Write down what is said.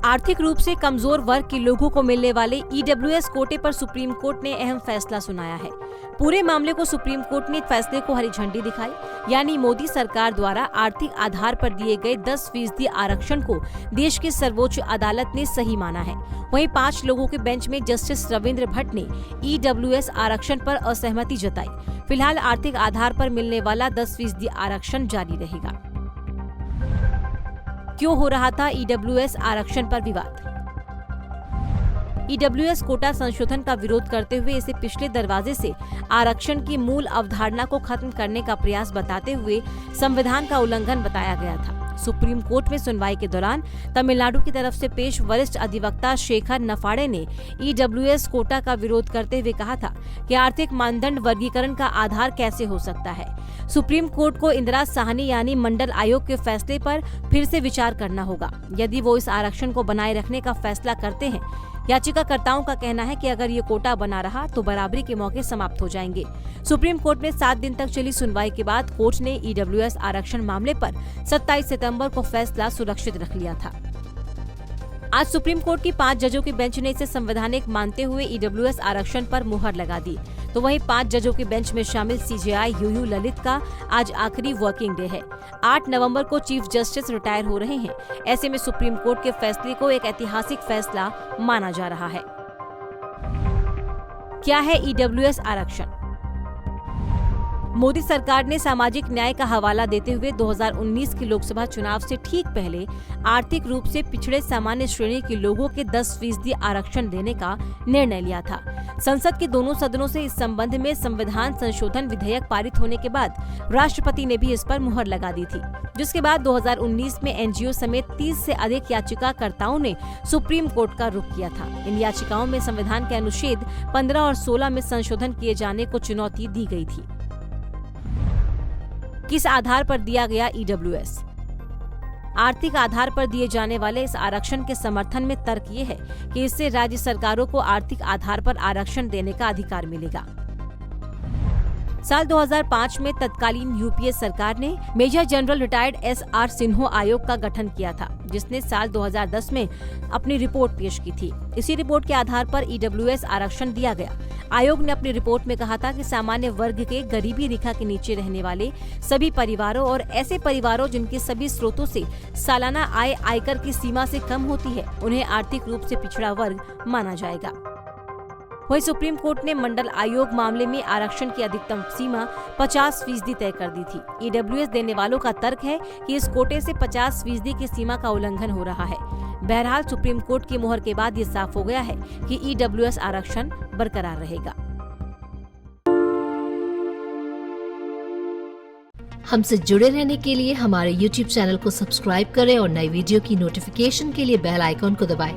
आर्थिक रूप से कमजोर वर्ग के लोगों को मिलने वाले ईडब्ल्यूएस कोटे पर सुप्रीम कोर्ट ने अहम फैसला सुनाया है। पूरे मामले को सुप्रीम कोर्ट ने फैसले को हरी झंडी दिखाई, यानी मोदी सरकार द्वारा आर्थिक आधार पर दिए गए 10% आरक्षण को देश की सर्वोच्च अदालत ने सही माना है। वहीं 5 लोगों के बेंच में जस्टिस रविंद्र भट्ट ने ईडब्ल्यूएस आरक्षण पर असहमति जताई। फिलहाल आर्थिक आधार पर मिलने वाला 10% आरक्षण जारी रहेगा। क्यों हो रहा था ईडब्ल्यूएस आरक्षण पर विवाद? ईडब्ल्यूएस कोटा संशोधन का विरोध करते हुए इसे पिछले दरवाजे से आरक्षण की मूल अवधारणा को खत्म करने का प्रयास बताते हुए संविधान का उल्लंघन बताया गया था। सुप्रीम कोर्ट में सुनवाई के दौरान तमिलनाडु की तरफ से पेश वरिष्ठ अधिवक्ता शेखर नफाड़े ने ईडब्ल्यूएस कोटा का विरोध करते हुए कहा था कि आर्थिक मानदंड वर्गीकरण का आधार कैसे हो सकता है। सुप्रीम कोर्ट को इंदिरा साहनी यानी मंडल आयोग के फैसले पर फिर से विचार करना होगा। यदि वो इस आरक्षण को बनाए रखने का फैसला करते हैं, याचिकाकर्ताओं का कहना है कि अगर ये कोटा बना रहा तो बराबरी के मौके समाप्त हो जाएंगे। सुप्रीम कोर्ट में 7 दिन तक चली सुनवाई के बाद कोर्ट ने ईडब्ल्यूएस आरक्षण मामले पर 27 सितंबर को फैसला सुरक्षित रख लिया था। आज सुप्रीम कोर्ट की 5 जजों की बेंच ने इसे संवैधानिक मानते हुए ईडब्ल्यूएस आरक्षण पर मुहर लगा दी। तो वहीं 5 जजों के बेंच में शामिल सीजेआई यूयू ललित का आज आखिरी वर्किंग डे है। 8 नवंबर को चीफ जस्टिस रिटायर हो रहे हैं। ऐसे में सुप्रीम कोर्ट के फैसले को एक ऐतिहासिक फैसला माना जा रहा है। क्या है ईडब्ल्यूएस आरक्षण? मोदी सरकार ने सामाजिक न्याय का हवाला देते हुए 2019 के लोकसभा चुनाव से ठीक पहले आर्थिक रूप से पिछड़े सामान्य श्रेणी के लोगों के 10% आरक्षण देने का निर्णय लिया था। संसद के दोनों सदनों से इस संबंध में संविधान संशोधन विधेयक पारित होने के बाद राष्ट्रपति ने भी इस पर मुहर लगा दी थी, जिसके बाद 2019 में एनजीओ समेत 30 से अधिक याचिकाकर्ताओं ने सुप्रीम कोर्ट का रुख किया था। इन याचिकाओं में संविधान के अनुच्छेद 15 और 16 में संशोधन किए जाने को चुनौती दी गई थी। किस आधार पर दिया गया ईडब्ल्यूएस? आर्थिक आधार पर दिए जाने वाले इस आरक्षण के समर्थन में तर्क ये है कि इससे राज्य सरकारों को आर्थिक आधार पर आरक्षण देने का अधिकार मिलेगा। साल 2005 में तत्कालीन यूपीए सरकार ने मेजर जनरल रिटायर्ड एसआर सिन्हो आयोग का गठन किया था, जिसने साल 2010 में अपनी रिपोर्ट पेश की थी। इसी रिपोर्ट के आधार पर ईडब्ल्यूएस आरक्षण दिया गया। आयोग ने अपनी रिपोर्ट में कहा था कि सामान्य वर्ग के गरीबी रेखा के नीचे रहने वाले सभी परिवारों और ऐसे परिवारों जिनके सभी स्रोतों से सालाना आय आयकर की सीमा से कम होती है, उन्हें आर्थिक रूप से पिछड़ा वर्ग माना जाएगा। वहीं सुप्रीम कोर्ट ने मंडल आयोग मामले में आरक्षण की अधिकतम सीमा 50% तय कर दी थी। ईडब्ल्यूएस देने वालों का तर्क है कि इस कोटे से 50% की सीमा का उल्लंघन हो रहा है। बहरहाल सुप्रीम कोर्ट की मुहर के बाद ये साफ हो गया है कि ईडब्ल्यूएस आरक्षण बरकरार रहेगा। हमसे जुड़े रहने के लिए हमारे YouTube चैनल को सब्सक्राइब करें और नई वीडियो की नोटिफिकेशन के लिए बेल आइकॉन को दबाएं।